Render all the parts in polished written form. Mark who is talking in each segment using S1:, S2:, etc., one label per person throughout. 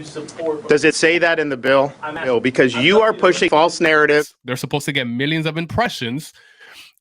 S1: support.
S2: Does it say that in the bill? No, because you are pushing false narratives.
S3: They're supposed to get millions of impressions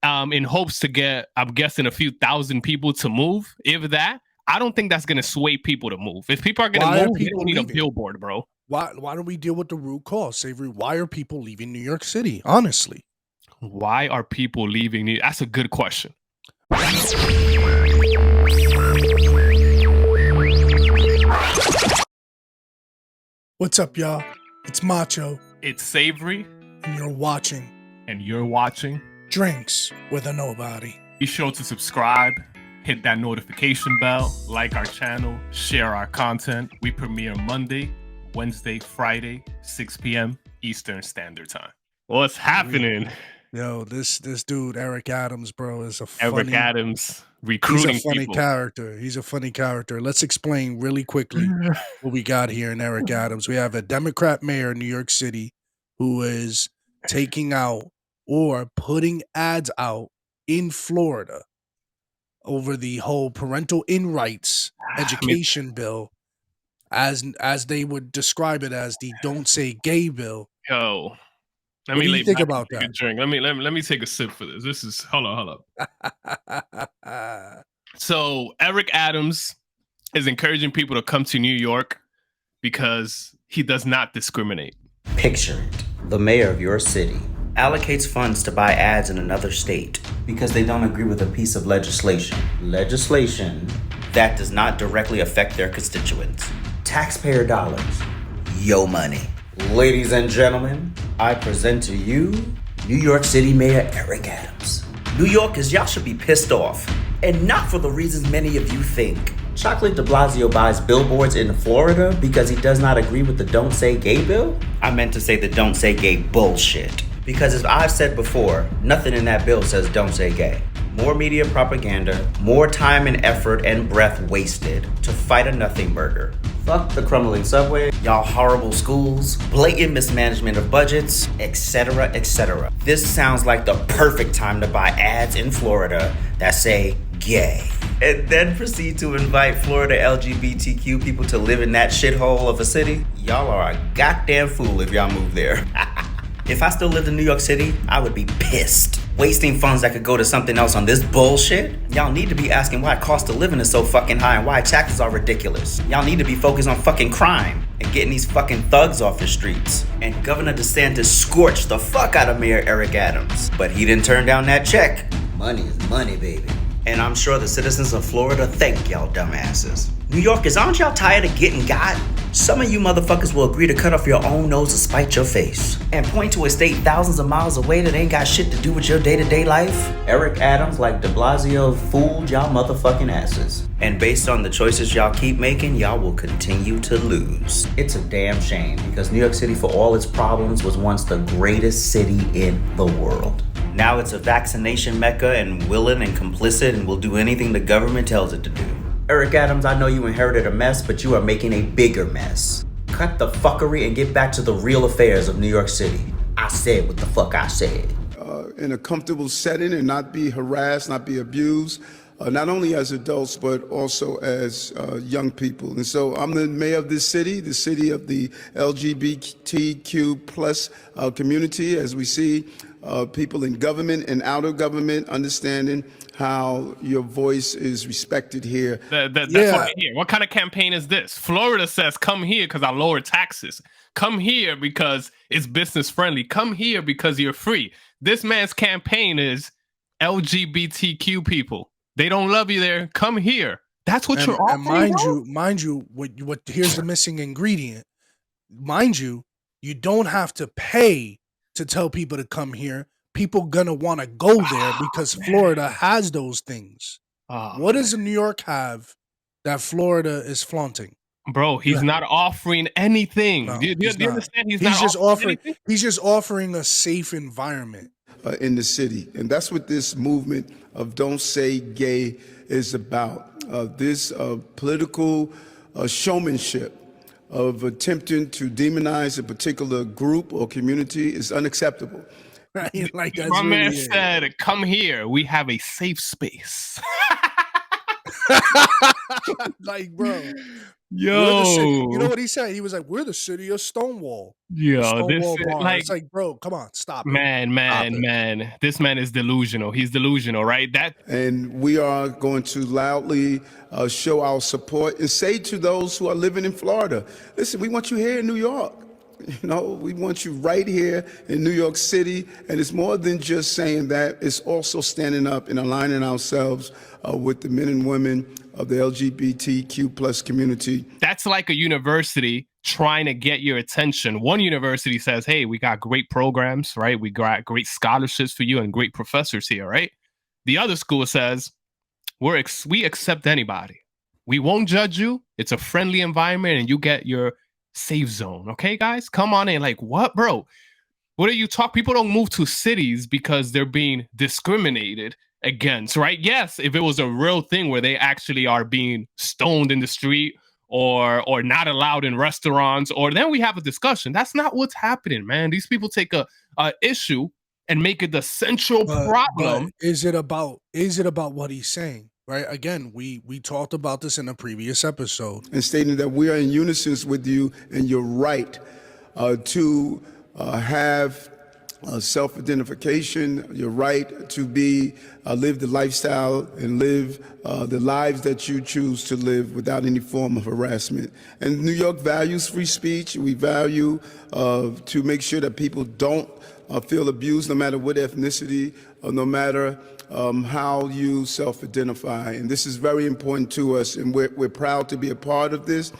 S3: in hopes to get, I'm guessing, a few thousand people to move. If that, I don't think that's going to sway people to move. If people are going to move, you don't need a billboard, bro.
S4: Why don't we deal with the root cause, Savory? Why are people leaving New York City? Honestly.
S3: Why are people leaving? That's a good question.
S4: What's up, y'all? It's Macho.
S3: It's Savory.
S4: And you're watching. Drinks with a Nobody.
S3: Be sure to subscribe, hit that notification bell, like our channel, share our content. We premiere Monday, Wednesday, Friday, 6 p.m. Eastern Standard Time. What's happening?
S4: Yo, this dude, Eric Adams, bro, is
S3: Eric Adams recruiting
S4: He's a funny
S3: people.
S4: character. He's a funny character. Let's explain really quickly what we got here in Eric Adams. We have a Democrat mayor in New York City who is taking out or putting ads out in Florida over the whole parental in rights education bill, as they would describe it as the Don't Say Gay bill.
S3: Yo,
S4: what do you think about that?
S3: Drink. Let me take a sip for this. This is hold up. So Eric Adams is encouraging people to come to New York because he does not discriminate.
S5: Picture it. The mayor of your city allocates funds to buy ads in another state because they don't agree with a piece of legislation that does not directly affect their constituents. Taxpayer dollars. Yo money. Ladies and gentlemen, I present to you New York City Mayor Eric Adams. New Yorkers, y'all should be pissed off, and not for the reasons many of you think. Chocolate de Blasio buys billboards in Florida because he does not agree with the Don't Say Gay bill? I meant to say the Don't Say Gay bullshit. Because as I've said before, nothing in that bill says don't say gay. More media propaganda, more time and effort and breath wasted to fight a nothing burger. Fuck the crumbling subway, y'all horrible schools, blatant mismanagement of budgets, etc., etc. This sounds like the perfect time to buy ads in Florida that say gay. And then proceed to invite Florida LGBTQ people to live in that shithole of a city. Y'all are a goddamn fool if y'all move there. If I still lived in New York City, I would be pissed. Wasting funds that could go to something else on this bullshit? Y'all need to be asking why cost of living is so fucking high and why taxes are ridiculous. Y'all need to be focused on fucking crime and getting these fucking thugs off the streets. And Governor Desantis scorched the fuck out of Mayor Eric Adams. But he didn't turn down that check. Money is money, baby. And I'm sure the citizens of Florida thank y'all dumbasses. New Yorkers, aren't y'all tired of getting got? Some of you motherfuckers will agree to cut off your own nose to spite your face and point to a state thousands of miles away that ain't got shit to do with your day-to-day life. Eric Adams, like de Blasio, fooled y'all motherfucking asses. And based on the choices y'all keep making, y'all will continue to lose. It's a damn shame because New York City, for all its problems, was once the greatest city in the world. Now it's a vaccination mecca and willing and complicit and will do anything the government tells it to do. Eric Adams, I know you inherited a mess, but you are making a bigger mess. Cut the fuckery and get back to the real affairs of New York City. I said what the fuck I said.
S6: In a comfortable setting and not be harassed, not be abused, not only as adults, but also as young people. And so I'm the mayor of this city, the city of the LGBTQ plus community, as we see people in government and out of government understanding how your voice is respected here.
S3: That's what I hear. What kind of campaign is this? Florida says, come here because I lower taxes. Come here because it's business friendly. Come here because you're free. This man's campaign is LGBTQ people. They don't love you there. Come here. That's what you're offering.
S4: And mind you, what here's the missing ingredient. Mind you, you don't have to pay to tell people to come here. People gonna want to go there because Florida has those things. What does New York have that Florida is flaunting?
S3: Bro, he's not offering anything.
S4: No,
S3: do you understand? He's
S4: just offering. He's just offering a safe environment
S6: in the city, and that's what this movement of Don't Say Gay is about. This political showmanship of attempting to demonize a particular group or community is unacceptable.
S4: Like
S3: my man said, come here. We have a safe space.
S4: Like, bro, We're the city. You know
S3: Yo,
S4: what he said? He was like, "We're the city of Stonewall, the
S3: yo, this
S4: Stonewall
S3: is
S4: bar."
S3: like,
S4: It's like, bro, come on, stop it,
S3: man,
S4: stop
S3: man,
S4: it.
S3: man. This man is delusional. He's delusional, right? That
S6: And we are going to loudly show our support and say to those who are living in Florida, listen, we want you here in New York. You know, we want you right here in New York City. And it's more than just saying that. It's also standing up and aligning ourselves with the men and women of the LGBTQ plus community.
S3: that's like a university trying to get your attention. One university says, hey, we got great programs, right? We got great scholarships for you and great professors here, right? The other school says, we accept anybody. We won't judge you. It's a friendly environment and you get your safe zone. Okay, guys, come on in. Like, what, bro? What are you talking? People don't move to cities because they're being discriminated against, right? Yes, if it was a real thing where they actually are being stoned in the street or not allowed in restaurants, or then we have a discussion. That's not what's happening, man. These people take a issue and make it the central problem.
S4: But is it about what he's saying? Right? Again, we talked about this in a previous episode.
S6: And stating that we are in unison with you and your right to have self-identification, your right to be live the lifestyle and live the lives that you choose to live without any form of harassment. And New York values free speech. We value to make sure that people don't feel abused, no matter what ethnicity or no matter how you self-identify. And this is very important to us, and we're proud to be a part of this.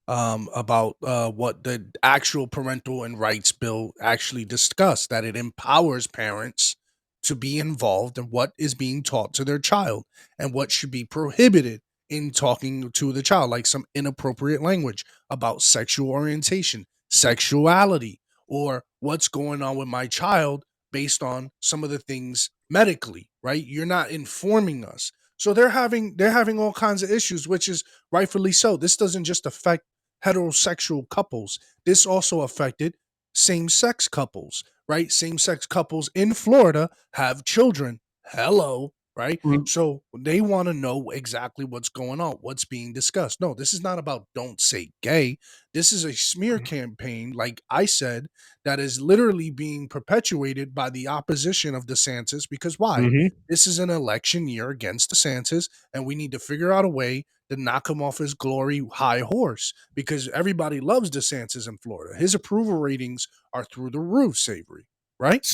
S4: About what the actual parental and rights bill actually discussed, that it empowers parents to be involved in what is being taught to their child and what should be prohibited in talking to the child, like some inappropriate language about sexual orientation, sexuality, or what's going on with my child based on some of the things medically, right? You're not informing us. So they're having all kinds of issues, which is rightfully so. This doesn't just affect heterosexual couples. This also affected same-sex couples, right? Same-sex couples in Florida have children. Hello, right?
S3: Mhm.
S4: So they want to know exactly what's going on, what's being discussed. No, this is not about don't say gay. This is a smear campaign, like I said, that is literally being perpetuated by the opposition of DeSantis. Because why?
S3: Mhm.
S4: This is an election year against DeSantis, and we need to figure out a way to knock him off his glory high horse, because everybody loves DeSantis in Florida. His approval ratings are through the roof, Savory, right?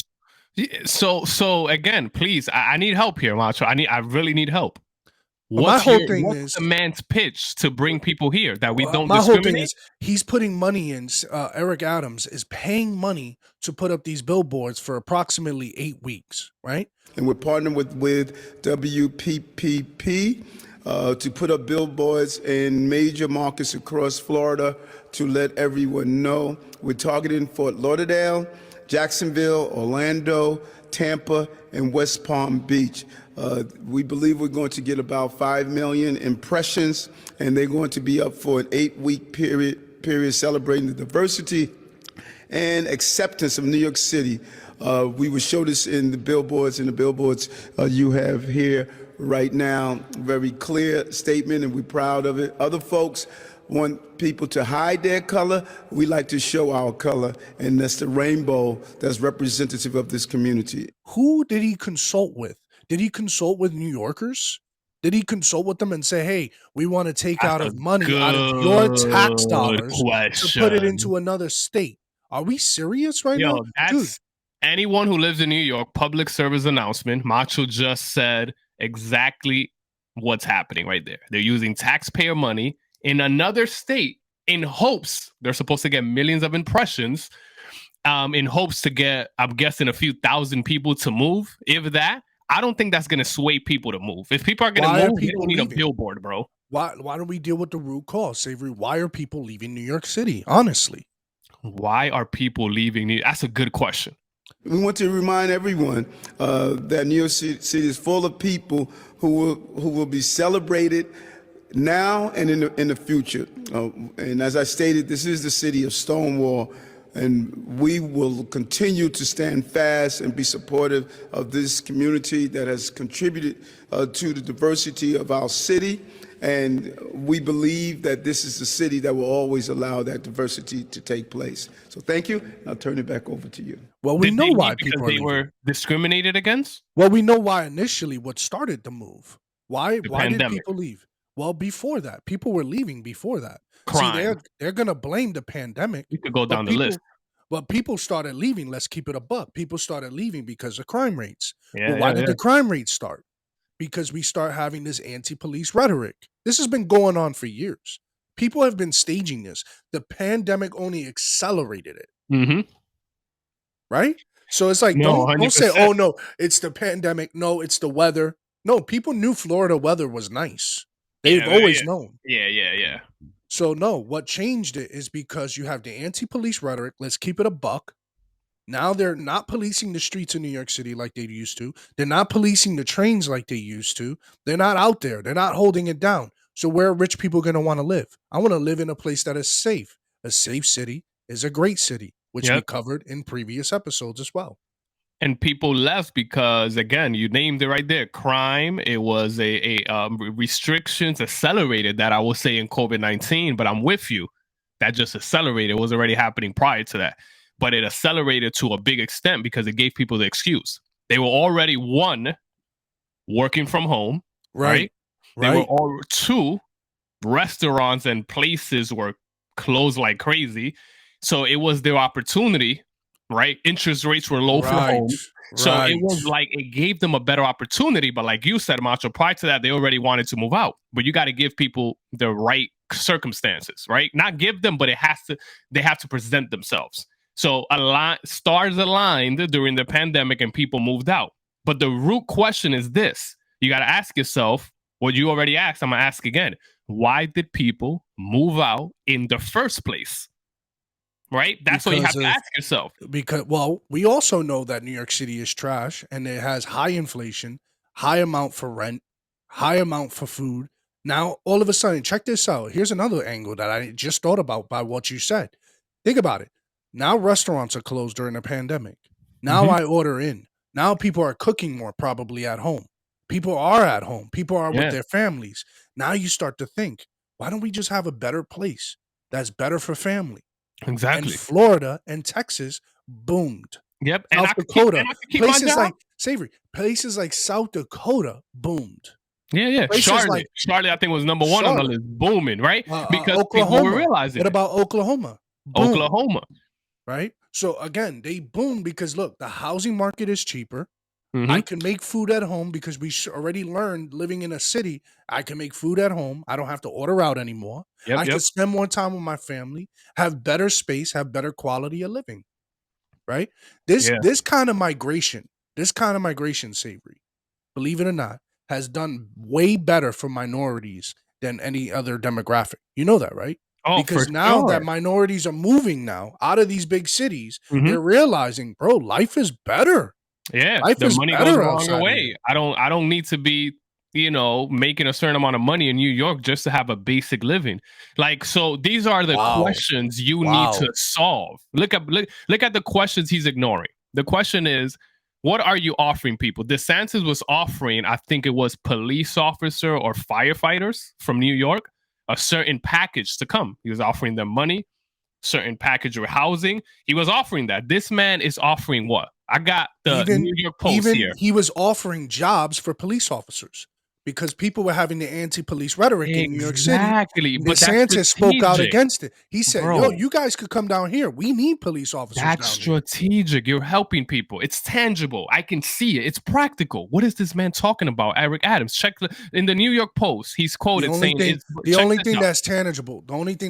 S3: So again, please, I need help here, Macho. I really need help.
S4: But my whole thing
S3: What's
S4: is
S3: the man's pitch to bring people here that we don't
S4: my whole thing
S3: discriminate?
S4: is he's putting money in. Eric Adams is paying money to put up these billboards for approximately 8 weeks, right?
S6: And we're partnering with WPPP to put up billboards in major markets across Florida to let everyone know. We're targeting Fort Lauderdale, Jacksonville, Orlando, Tampa, and West Palm Beach. We believe we're going to get about 5 million impressions, and they're going to be up for an 8-week period celebrating the diversity and acceptance of New York City. We will show this in the billboards, you have here right now. Very clear statement, and we're proud of it. Other folks want people to hide their color. We like to show our color, and that's the rainbow that's representative of this community.
S4: Who did he consult with? Did he consult with New Yorkers? Did he consult with them and say, hey, we want to take out of money out of your tax dollars to put it into another state? Are we serious right now?
S3: Yo, that's anyone who lives in New York, public service announcement. Macho just said exactly what's happening right there. They're using taxpayer money in another state in hopes they're supposed to get millions of impressions, in hopes to get, I'm guessing, a few thousand people to move. If that, I don't think that's going to sway people to move. If people are going to move, they don't need a billboard, bro.
S4: Why don't we deal with the root cause, Savory? Why are people leaving New York City? Honestly.
S3: Why are people leaving? That's a good question.
S6: We want to remind everyone that New York City is full of people who will be celebrated now and in the future. And as I stated, this is the city of Stonewall. And we will continue to stand fast and be supportive of this community that has contributed to the diversity of our city. And we believe that this is a city that will always allow that diversity to take place. So thank you. I'll turn it back over to you.
S4: Well, we
S3: Did
S4: know
S3: they
S4: why
S3: leave because
S4: people are
S3: they
S4: leaving.
S3: were discriminated against?
S4: Well, we know why initially what started the move. Why did
S3: pandemic.
S4: people leave? Well, before that, people were leaving before that.
S3: Crime.
S4: See, they're gonna blame the pandemic.
S3: You could go down the list.
S4: But people started leaving. Let's keep it a buck. People started leaving because of crime rates.
S3: Yeah,
S4: Well, why
S3: yeah,
S4: did
S3: yeah.
S4: the crime rates start? Because we start having this anti-police rhetoric. This has been going on for years. People have been staging this. The pandemic only accelerated it,
S3: Mm-hmm.
S4: right? So it's like,
S3: No,
S4: don't say,
S3: 100%.
S4: oh no, it's the pandemic. No, it's the weather. No, people knew Florida weather was nice. They've
S3: Yeah,
S4: always
S3: yeah.
S4: known.
S3: Yeah.
S4: So no, what changed it is because you have the anti-police rhetoric. Let's keep it a buck. Now they're not policing the streets in New York City like they used to. They're not policing the trains like they used to. They're not out there. They're not holding it down. So where are rich people going to want to live? I want to live in a place that is safe. A safe city is a great city, which we
S3: Yep.
S4: covered in previous episodes as well.
S3: And people left because, again, you named it right there. Crime. It was restrictions accelerated that, I will say, in COVID-19. But I'm with you. That just accelerated. It was already happening prior to that. But it accelerated to a big extent because it gave people the excuse. They were already, one, working from home. Right? They were all, two, restaurants and places were closed like crazy. So it was their opportunity. Right? Interest rates were low for home. So it was like it gave them a better opportunity. But like you said, Macho, prior to that, they already wanted to move out. But you got to give people the right circumstances, right? Not give them, but they have to present themselves. So stars aligned during the pandemic and people moved out. But the root question is this. You got to ask yourself what you already asked. I'm going to ask again. Why did people move out in the first place? Right? That's what you have to ask yourself.
S4: Because, well, we also know that New York City is trash and it has high inflation, high amount for rent, high amount for food. Now, all of a sudden, check this out. Here's another angle that I just thought about by what you said. Think about it. Now restaurants are closed during the pandemic. Now I order in. Now people are cooking more probably at home. People are at home. People are with their families. Now you start to think, why don't we just have a better place that's better for family?
S3: Exactly.
S4: And Florida and Texas boomed.
S3: Yep.
S4: South Dakota, places like South Dakota boomed.
S3: Yeah. Charlotte, I think, was number one on the list, booming, right? Because people were realizing.
S4: What about Oklahoma?
S3: Boom. Oklahoma,
S4: right? So again, they boom because look, the housing market is cheaper. I can make food at home because we already learned living in a city. I can make food at home. I don't have to order out anymore. I can spend more time with my family, have better space, have better quality of living. Right? This kind of migration, Savory, believe it or not, has done way better for minorities than any other demographic. You know that, right?
S3: Oh,
S4: because now that minorities are moving now out of these big cities, they're realizing, bro, life is better.
S3: Yeah,
S4: life
S3: the money goes a longer way. I don't need to be, making a certain amount of money in New York just to have a basic living. Like, so these are the questions you need to solve. Look at the questions he's ignoring. The question is, what are you offering people? Desantis was offering, I think it was police officer or firefighters from New York, a certain package to come. He was offering them money, certain package of housing. He was offering that. This man is offering what? I got the New York Post here.
S4: He was offering jobs for police officers because people were having the anti-police rhetoric in New York City.
S3: Exactly. But
S4: Desantis spoke out against it. He said, yo, you guys could come down here. We need police officers down here.
S3: That's strategic. You're helping people. It's tangible. I can see it. It's practical. What is this man talking about? Eric Adams. Check in the New York Post. He's quoted saying
S4: the only thing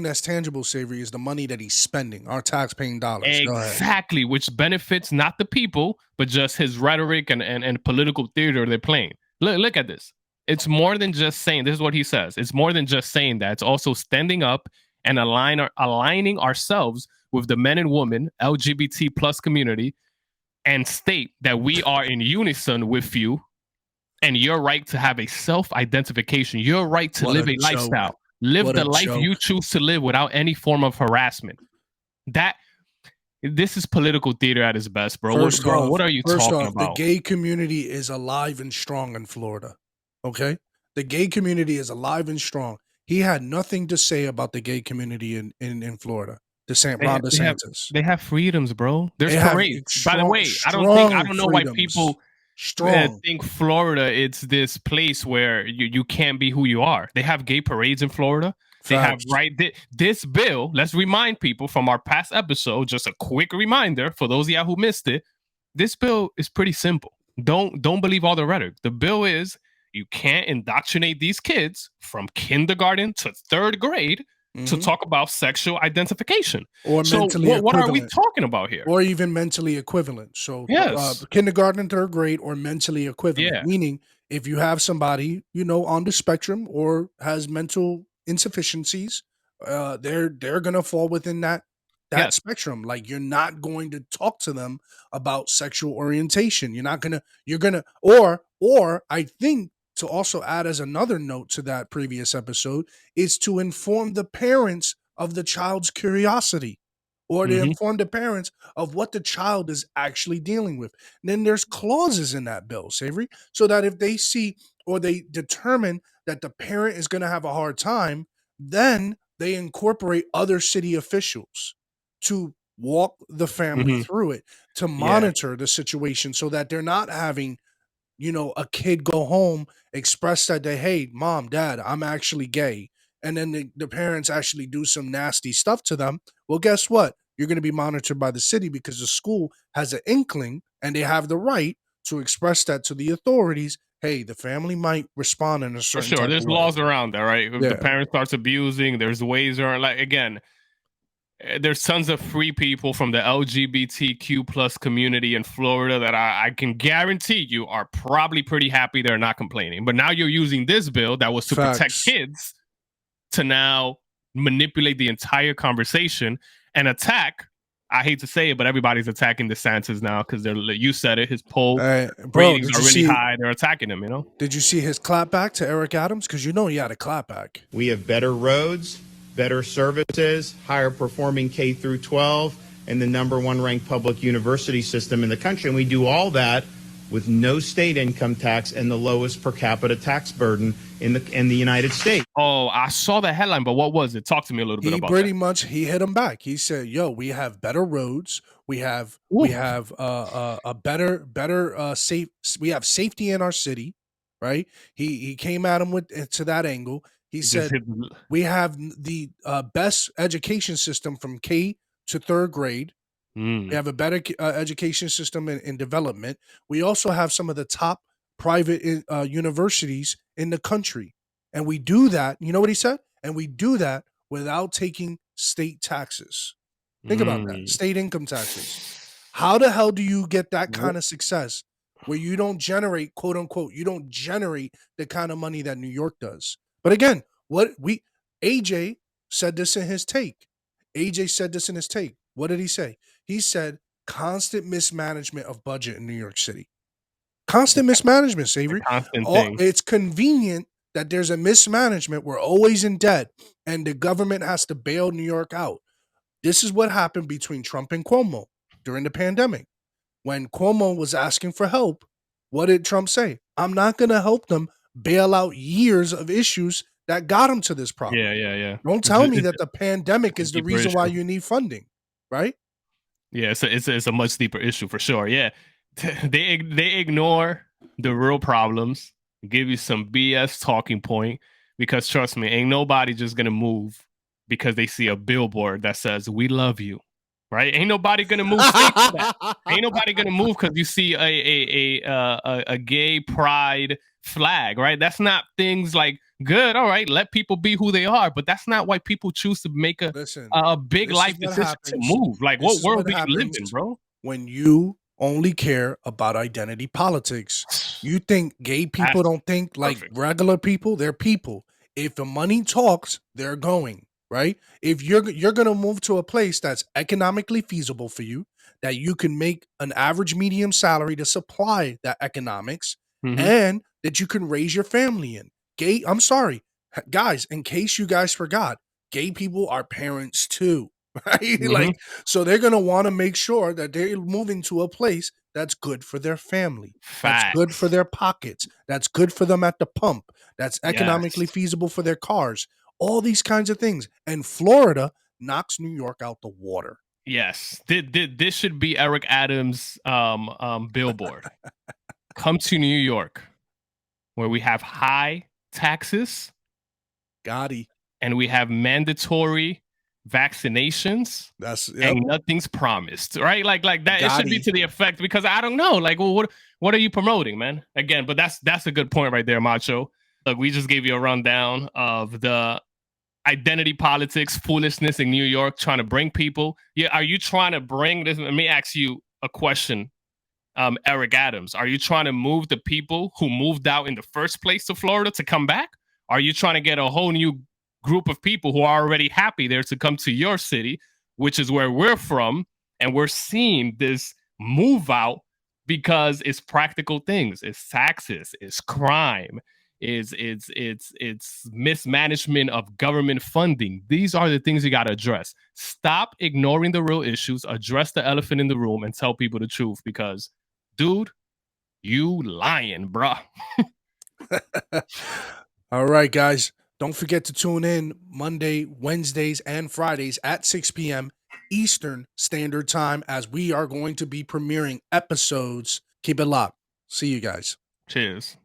S4: that's tangible, Savory, is the money that he's spending, our tax-paying dollars.
S3: Exactly, which benefits not the people, but just his rhetoric and political theater they're playing. Look at this. It's more than just saying, this is what he says. It's more than just saying that. It's also standing up and aligning ourselves with the men and women, LGBT plus community, and state that we are in unison with you and your right to have a self-identification, your right to live a lifestyle. Live the life you choose to live without any form of harassment. That This is political theater at its best, bro.
S4: First off,
S3: What are you talking
S4: the
S3: about?
S4: gay community is alive and strong in Florida. Okay, the gay community is alive and strong. He had nothing to say about the gay community in Florida. Ron DeSantis.
S3: They have freedoms, bro. There's
S4: They have
S3: parades. By the
S4: strong,
S3: way, I
S4: strong
S3: don't know why
S4: freedoms.
S3: people
S4: Strong.
S3: think Florida it's this place where you can't be who you are. They have gay parades in Florida. They have this bill. Let's remind people from our past episode. Just a quick reminder for those of y'all who missed it. This bill is pretty simple. Don't believe all the rhetoric. The bill is you can't indoctrinate these kids from kindergarten to 3rd grade to talk about sexual identification.
S4: Or
S3: so
S4: mentally
S3: what are we
S4: equivalent.
S3: talking about here?
S4: Or even mentally equivalent. So
S3: yes.
S4: Kindergarten, 3rd grade, or mentally equivalent.
S3: Yeah.
S4: Meaning if you have somebody, on the spectrum or has mental insufficiencies, they're gonna fall within that
S3: Yes.
S4: spectrum. Like you're not going to talk to them about sexual orientation. Or I think to also add as another note to that previous episode is to inform the parents of the child's curiosity or to inform the parents of what the child is actually dealing with. And then there's clauses in that bill, Savory, so that if they see or they determine that the parent is going to have a hard time, then they incorporate other city officials to walk the family through it, to monitor the situation so that they're not having a kid go home, express that they, hey, mom, dad, I'm actually gay. And then the parents actually do some nasty stuff to them. Well, guess what? You're going to be monitored by the city because the school has an inkling and they have the right to express that to the authorities. Hey, the family might respond in a certain type
S3: There's
S4: of way.
S3: laws around that, right? If the parent starts abusing, there's ways around. Like again, there's tons of free people from the LGBTQ plus community in Florida that I can guarantee you are probably pretty happy they're not complaining. But now you're using this bill that was to protect kids to now manipulate the entire conversation and attack. I hate to say it, but everybody's attacking DeSantis now because you said it. His poll ratings are really high. They're attacking him,
S4: Did you see his clapback to Eric Adams? Because he had a clapback.
S2: We have better roads, better services, higher performing K through 12, and the #1 ranked public university system in the country. And we do all that with no state income tax and the lowest per capita tax burden in the United States.
S3: Oh, I saw the headline, but what was it? Talk to me a little bit about that.
S4: He hit him back. He said, "Yo, we have better roads. We have a better safe. We have safety in our city, right?" He came at him to that angle. He said, "We have the best education system from K to 3rd grade. We have a better education system in development. We also have some of the top private universities in the country. And we do that." You know what he said? "And we do that without taking state taxes." Think about that. State income taxes. How the hell do you get that kind of success where you don't generate, quote unquote, you don't generate the kind of money that New York does? But again, AJ said this in his take. What did he say? He said constant mismanagement of budget in New York City. Constant mismanagement, Savory. It's convenient that there's a mismanagement. We're always in debt and the government has to bail New York out. This is what happened between Trump and Cuomo during the pandemic. When Cuomo was asking for help, what did Trump say? "I'm not going to help them bail out years of issues that got them to this problem."
S3: Yeah.
S4: Don't tell me that the pandemic is the reason why you need funding, right?
S3: Yeah, it's a much deeper issue for sure. Yeah, they ignore the real problems, give you some BS talking point because trust me, ain't nobody just gonna move because they see a billboard that says "We love you," right? Ain't nobody gonna move straight to that. Ain't nobody gonna move because you see a gay pride flag, right? That's not things like good. All right, let people be who they are, but that's not why people choose to make a big life decision to move. Like, what world do you live in, bro?
S4: When you only care about identity politics, you think gay people don't think like regular people? They're people. If the money talks, they're going. Right? If you're gonna move to a place that's economically feasible for you, that you can make an average medium salary to supply that economics, and that you can raise your family in. I'm sorry, guys, in case you guys forgot, gay people are parents too. right?
S3: Mhm.
S4: Like, so they're gonna want to make sure that they're moving to a place that's good for their family, that's good for
S3: Facts.
S4: their pockets, that's good for them at the pump, that's economically
S3: Yes.
S4: feasible for their cars, all these kinds of things. And Florida knocks New York out the water.
S3: Yes. This should be Eric Adams' billboard. Come to New York, where we have high taxes
S4: Gotti.
S3: and we have mandatory vaccinations
S4: That's
S3: and nothing's promised, right? Like that. It should be
S4: Gotti.
S3: to the effect, because I don't know. Like, well, what are you promoting, man? Again, but that's a good point right there, Macho. Look, we just gave you a rundown of the identity politics foolishness in New York, trying to bring people. Yeah, are you trying to bring this? Let me ask you a question, Eric Adams. Are you trying to move the people who moved out in the first place to Florida to come back? Are you trying to get a whole new group of people who are already happy there to come to your city, which is where we're from, and we're seeing this move out because it's practical things, it's taxes, it's crime, it's mismanagement of government funding. These are the things you got to address. Stop ignoring the real issues, address the elephant in the room, and tell people the truth, because dude, you lying, bruh.
S4: All right, guys. Don't forget to tune in Monday, Wednesdays, and Fridays at 6 p.m. Eastern Standard Time, as we are going to be premiering episodes. Keep it locked. See you guys.
S3: Cheers.